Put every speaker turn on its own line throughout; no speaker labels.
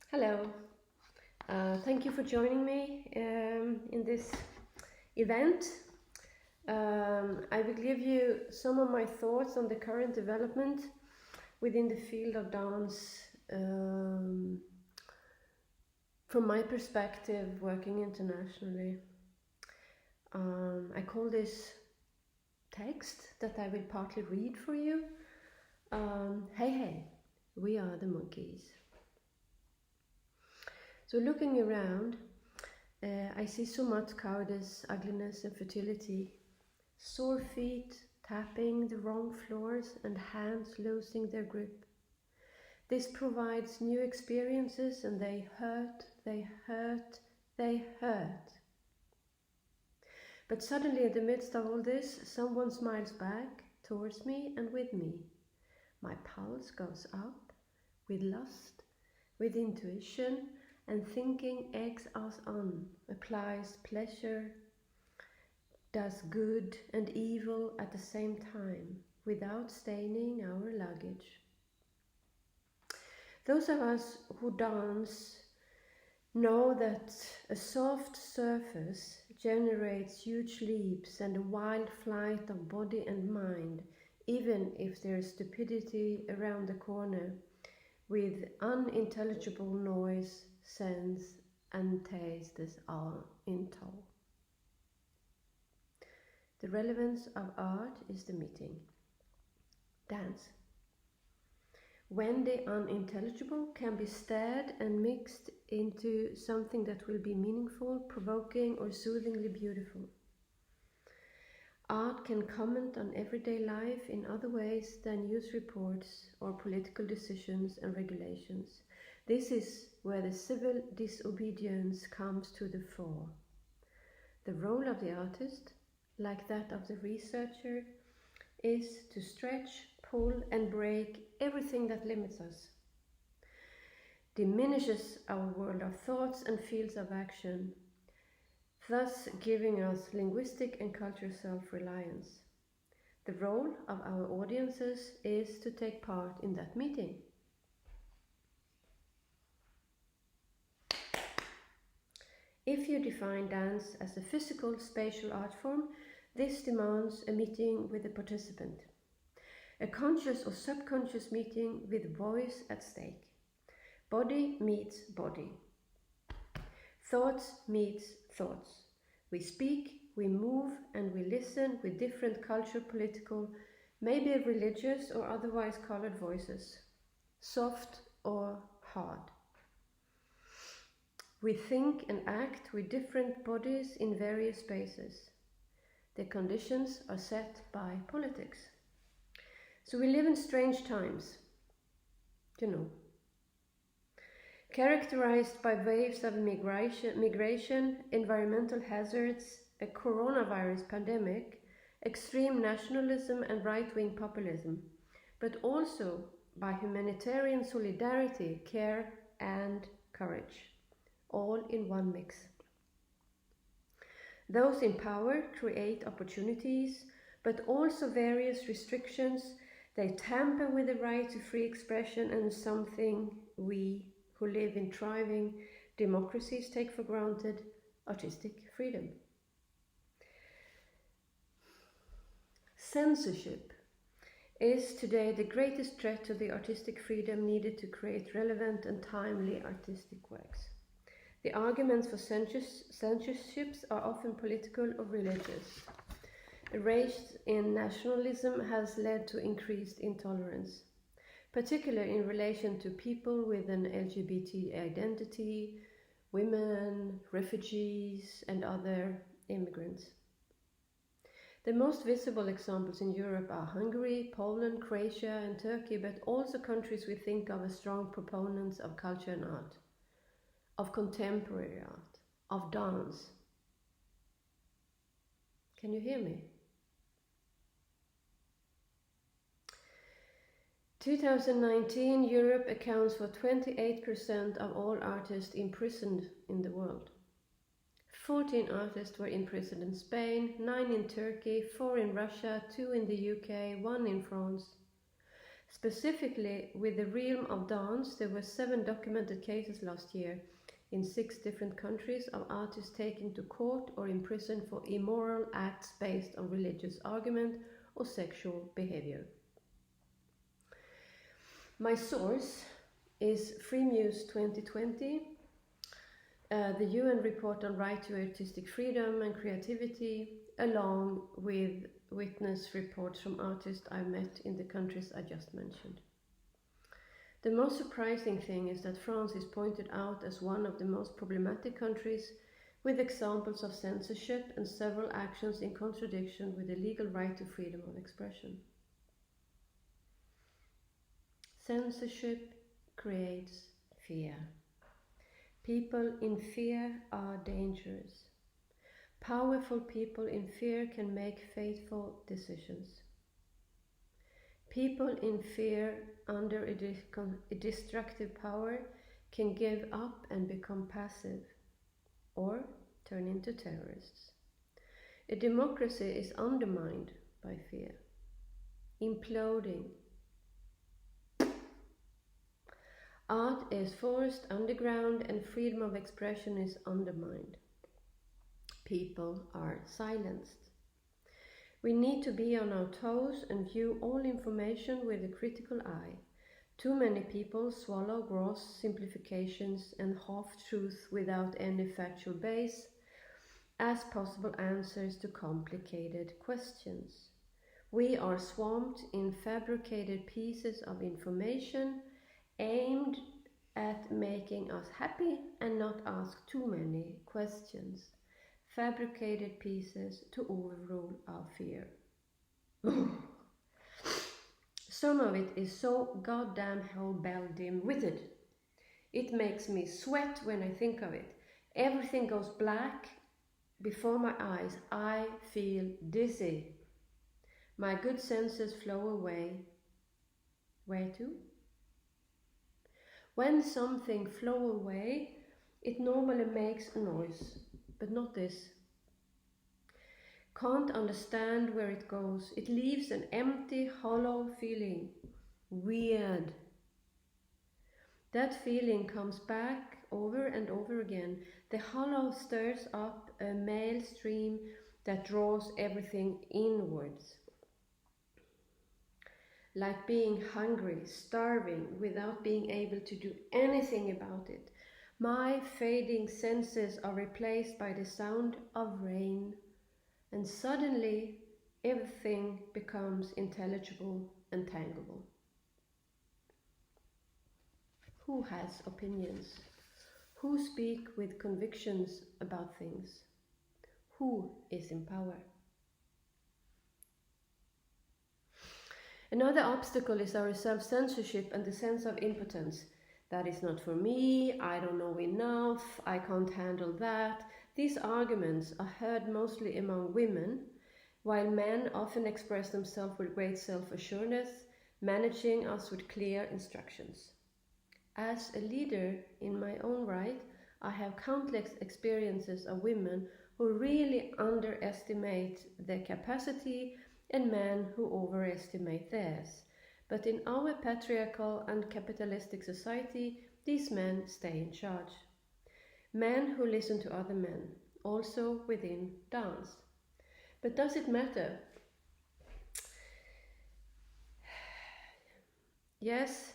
Hello. Thank you for joining me in this event. I will give you some of my thoughts on the current development within the field of dance from my perspective working internationally. I call this text that I will partly read for you. Hey, hey, we are the monkeys. So looking around, I see so much cowardice, ugliness and fertility, sore feet tapping the wrong floors and hands losing their grip. This provides new experiences and they hurt, they hurt, they hurt. But suddenly in the midst of all this, someone smiles back towards me and with me. My pulse goes up with lust, with intuition, and thinking eggs us on, applies pleasure, does good and evil at the same time, without staining our luggage. Those of us who dance know that a soft surface generates huge leaps and a wild flight of body and mind, even if there is stupidity around the corner, with unintelligible noise, sense and tastes all in tow. The relevance of art is the meeting. Dance. When the unintelligible can be stirred and mixed into something that will be meaningful, provoking or soothingly beautiful. Art can comment on everyday life in other ways than news reports or political decisions and regulations. This is where the civil disobedience comes to the fore. The role of the artist, like that of the researcher, is to stretch, pull and break everything that limits us, diminishes our world of thoughts and fields of action, thus giving us linguistic and cultural self-reliance. The role of our audiences is to take part in that meeting. If you define dance as a physical, spatial art form, this demands a meeting with the participant. A conscious or subconscious meeting with voice at stake. Body meets body. Thoughts meets thoughts. We speak, we move, and we listen with different cultural, political, maybe religious or otherwise colored voices, soft or hard. We think and act with different bodies in various spaces. The conditions are set by politics. So we live in strange times, characterized by waves of migration, environmental hazards, a coronavirus pandemic, extreme nationalism and right-wing populism, but also by humanitarian solidarity, care and courage, all in one mix. Those in power create opportunities, but also various restrictions. They tamper with the right to free expression and something we who live in thriving democracies take for granted, artistic freedom. Censorship is today the greatest threat to the artistic freedom needed to create relevant and timely artistic works. The arguments for censorships are often political or religious. A race in nationalism has led to increased intolerance, particularly in relation to people with an LGBT identity, women, refugees, and other immigrants. The most visible examples in Europe are Hungary, Poland, Croatia, and Turkey, but also countries we think of as strong proponents of culture and art, of contemporary art, of dance. Can you hear me? 2019, Europe accounts for 28% of all artists imprisoned in the world. 14 artists were imprisoned in Spain, 9 in Turkey, 4 in Russia, 2 in the UK, 1 in France. Specifically, with the realm of dance, there were 7 documented cases last year in 6 different countries of artists taken to court or imprisoned for immoral acts based on religious argument or sexual behavior. My source is Free Muse 2020, the UN report on right to artistic freedom and creativity, along with witness reports from artists I met in the countries I just mentioned. The most surprising thing is that France is pointed out as one of the most problematic countries, with examples of censorship and several actions in contradiction with the legal right to freedom of expression. Censorship creates fear. People in fear are dangerous. Powerful people in fear can make fateful decisions. People in fear under a destructive power can give up and become passive, or turn into terrorists. A democracy is undermined by fear, imploding. Art is forced underground and freedom of expression is undermined. People are silenced. We need to be on our toes and view all information with a critical eye. Too many people swallow gross simplifications and half-truths without any factual base as possible answers to complicated questions. We are swamped in fabricated pieces of information aimed at making us happy and not ask too many questions. Fabricated pieces to overrule our fear. Some of it is so goddamn hell-bell dim-witted. It makes me sweat when I think of it. Everything goes black before my eyes. I feel dizzy. My good senses flow away. Where to? When something flows away, it normally makes a noise. But not this. Can't understand where it goes. It leaves an empty, hollow feeling. Weird. That feeling comes back over and over again. The hollow stirs up a maelstream that draws everything inwards. Like being hungry, starving, without being able to do anything about it. My fading senses are replaced by the sound of rain, and suddenly everything becomes intelligible and tangible. Who has opinions? Who speak with convictions about things? Who is in power? Another obstacle is our self-censorship and the sense of impotence. That is not for me, I don't know enough, I can't handle that. These arguments are heard mostly among women, while men often express themselves with great self-assurance, managing us with clear instructions. As a leader in my own right, I have countless experiences of women who really underestimate their capacity and men who overestimate theirs. But in our patriarchal and capitalistic society, these men stay in charge. Men who listen to other men, also within dance. But does it matter? Yes.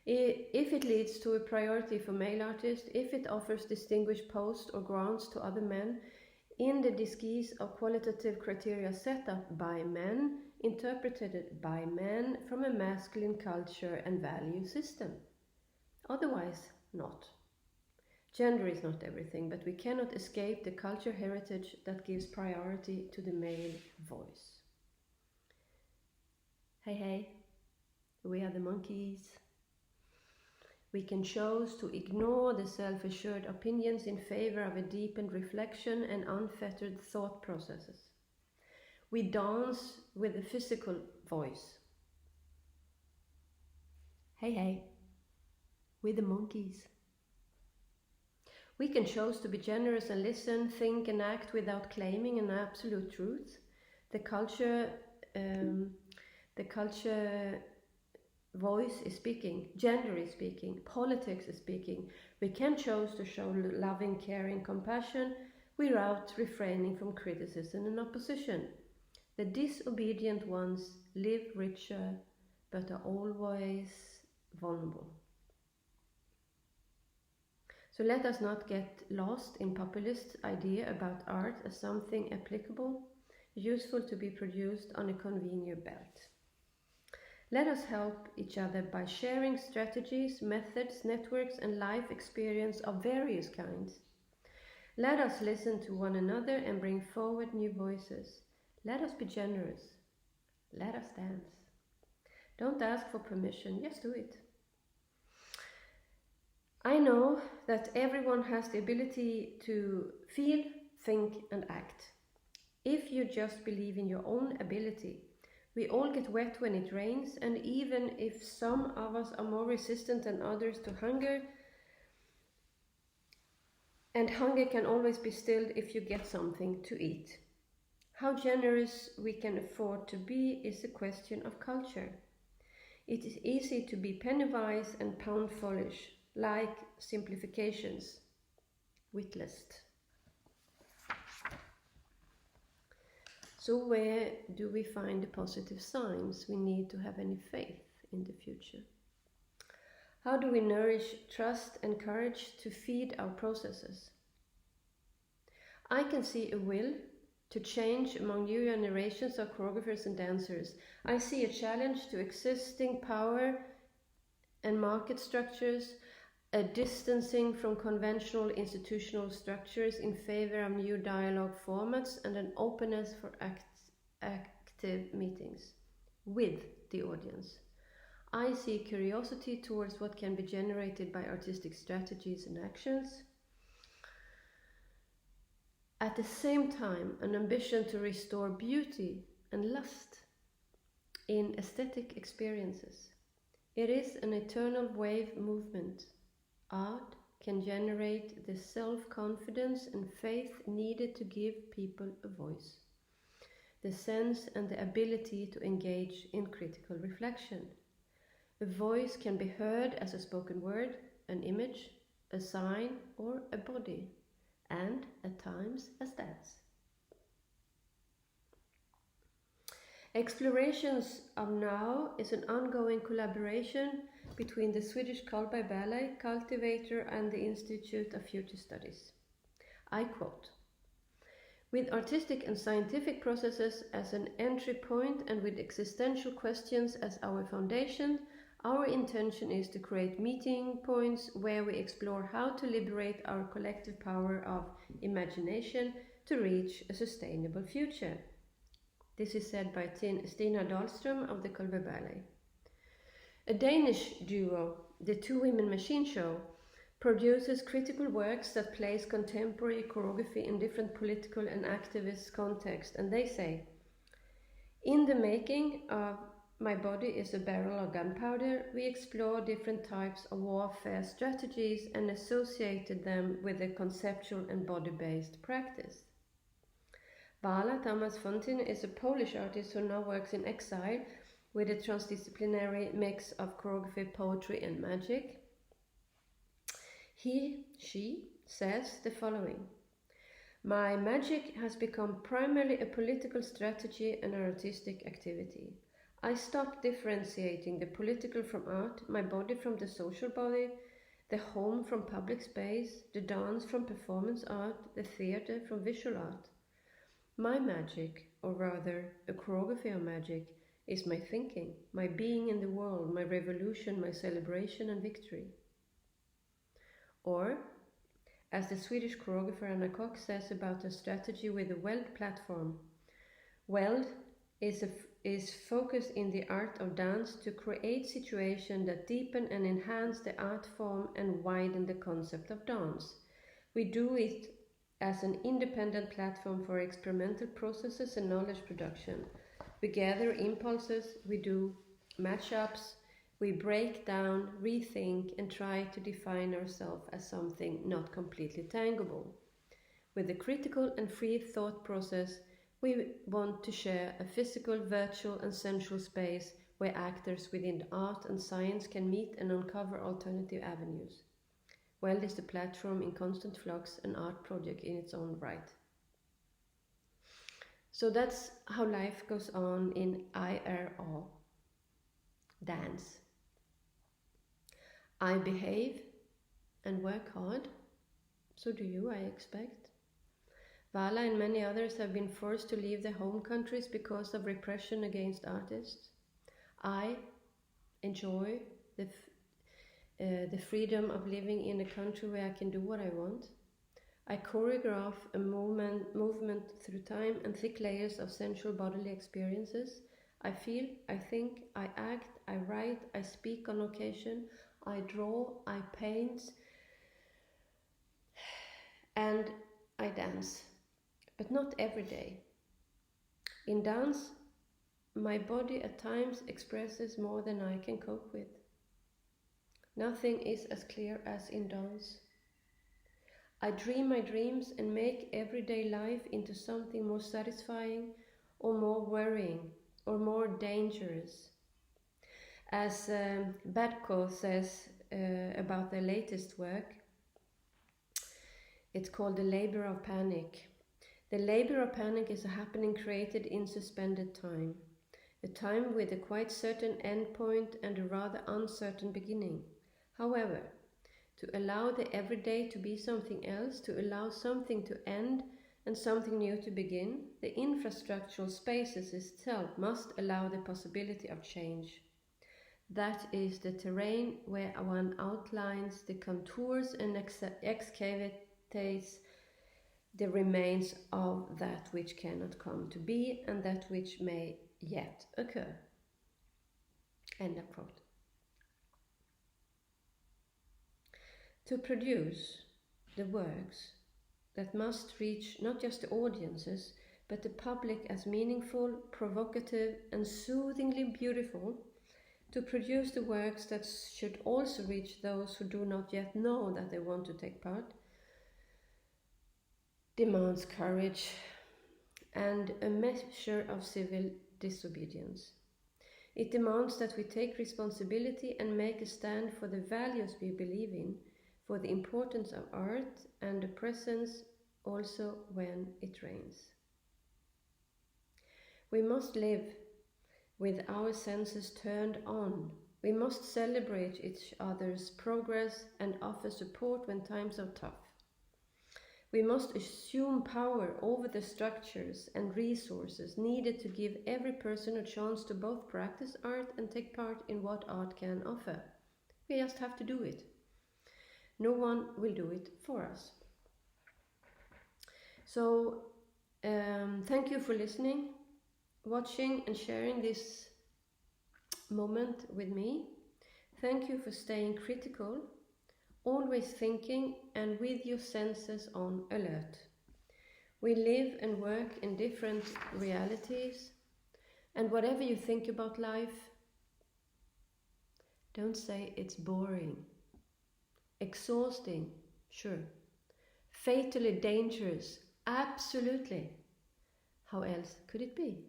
If it leads to a priority for male artists, if it offers distinguished posts or grants to other men, in the disguise of qualitative criteria set up by men, interpreted by men from a masculine culture and value system. Otherwise, not. Gender is not everything, but we cannot escape the culture heritage that gives priority to the male voice. Hey, hey, we are the monkeys. We can choose to ignore the self-assured opinions in favor of a deepened reflection and unfettered thought processes. We dance with a physical voice. Hey, hey, we're the monkeys. We can choose to be generous and listen, think and act without claiming an absolute truth. The culture voice is speaking, gender is speaking, politics is speaking. We can choose to show loving, caring, compassion without refraining from criticism and opposition. The disobedient ones live richer but are always vulnerable. So let us not get lost in populist idea about art as something applicable, useful to be produced on a conveyor belt. Let us help each other by sharing strategies, methods, networks and life experience of various kinds. Let us listen to one another and bring forward new voices. Let us be generous. Let us dance. Don't ask for permission, just do it. I know that everyone has the ability to feel, think and act. If you just believe in your own ability, we all get wet when it rains, and even if some of us are more resistant than others to hunger, and hunger can always be stilled if you get something to eat. How generous we can afford to be is a question of culture. It is easy to be penny-wise and pound-foolish, like simplifications, witless. So where do we find the positive signs we need to have any faith in the future? How do we nourish trust and courage to feed our processes? I can see a will to change among new generations of choreographers and dancers. I see a challenge to existing power and market structures, a distancing from conventional institutional structures in favor of new dialogue formats, and an openness for active meetings with the audience. I see curiosity towards what can be generated by artistic strategies and actions. At the same time, an ambition to restore beauty and lust in aesthetic experiences. It is an eternal wave movement. Art can generate the self-confidence and faith needed to give people a voice, the sense and the ability to engage in critical reflection. A voice can be heard as a spoken word, an image, a sign, or a body, and at times as dance. Explorations of Now is an ongoing collaboration between the Swedish Cullberg Ballet Cultivator and the Institute of Future Studies. I quote, "With artistic and scientific processes as an entry point and with existential questions as our foundation, our intention is to create meeting points where we explore how to liberate our collective power of imagination to reach a sustainable future." This is said by Stina Dahlström of the Cullberg Ballet. A Danish duo, the Two Women Machine Show, produces critical works that place contemporary choreography in different political and activist contexts, and they say, "In the making of My Body is a Barrel of Gunpowder, we explore different types of warfare strategies and associated them with a conceptual and body-based practice." Bala Tamas Fontin is a Polish artist who now works in exile with a transdisciplinary mix of choreography, poetry and magic. She says the following: "My magic has become primarily a political strategy and an artistic activity. I stopped differentiating the political from art, my body from the social body, the home from public space, the dance from performance art, the theatre from visual art. My magic, or rather a choreography of magic, is my thinking, my being in the world, my revolution, my celebration and victory." Or, as the Swedish choreographer Anna Koch says about a strategy with a Weld platform, Weld is focused in the art of dance to create situations that deepen and enhance the art form and widen the concept of dance. We do it as an independent platform for experimental processes and knowledge production. We gather impulses, we do matchups, We break down, rethink, and try to define ourselves as something not completely tangible. With the critical and free thought process, we want to share a physical, virtual, and sensual space where actors within art and science can meet and uncover alternative avenues. Well is the platform in constant flux, an art project in its own right. So that's how life goes on in IRA, dance. I behave and work hard, so do you, I expect. Vala and many others have been forced to leave their home countries because of repression against artists. I enjoy the freedom of living in a country where I can do what I want. I choreograph a movement through time and thick layers of sensual bodily experiences. I feel, I think, I act, I write, I speak on occasion, I draw, I paint, and I dance. But not every day. In dance, my body at times expresses more than I can cope with. Nothing is as clear as in dance. I dream my dreams and make everyday life into something more satisfying or more worrying or more dangerous. As Batko says about their latest work, it's called The Labor of Panic. The labor of panic is a happening created in suspended time, a time with a quite certain endpoint and a rather uncertain beginning. However, to allow the everyday to be something else, to allow something to end and something new to begin, the infrastructural spaces itself must allow the possibility of change. That is the terrain where one outlines the contours and excavates the remains of that which cannot come to be and that which may yet occur. End of quote. To produce the works that must reach not just the audiences, but the public as meaningful, provocative, and soothingly beautiful, to produce the works that should also reach those who do not yet know that they want to take part, demands courage and a measure of civil disobedience. It demands that we take responsibility and make a stand for the values we believe in, for the importance of art and the presence also when it rains. We must live with our senses turned on. We must celebrate each other's progress and offer support when times are tough. We must assume power over the structures and resources needed to give every person a chance to both practice art and take part in what art can offer. We just have to do it. No one will do it for us. So, thank you for listening, watching and sharing this moment with me. Thank you for staying critical, always thinking and with your senses on alert. We live and work in different realities, and whatever you think about life, don't say it's boring. Exhausting, sure. Fatally dangerous, absolutely. How else could it be?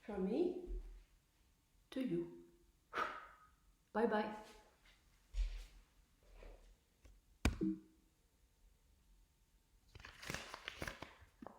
From me to you. Bye bye.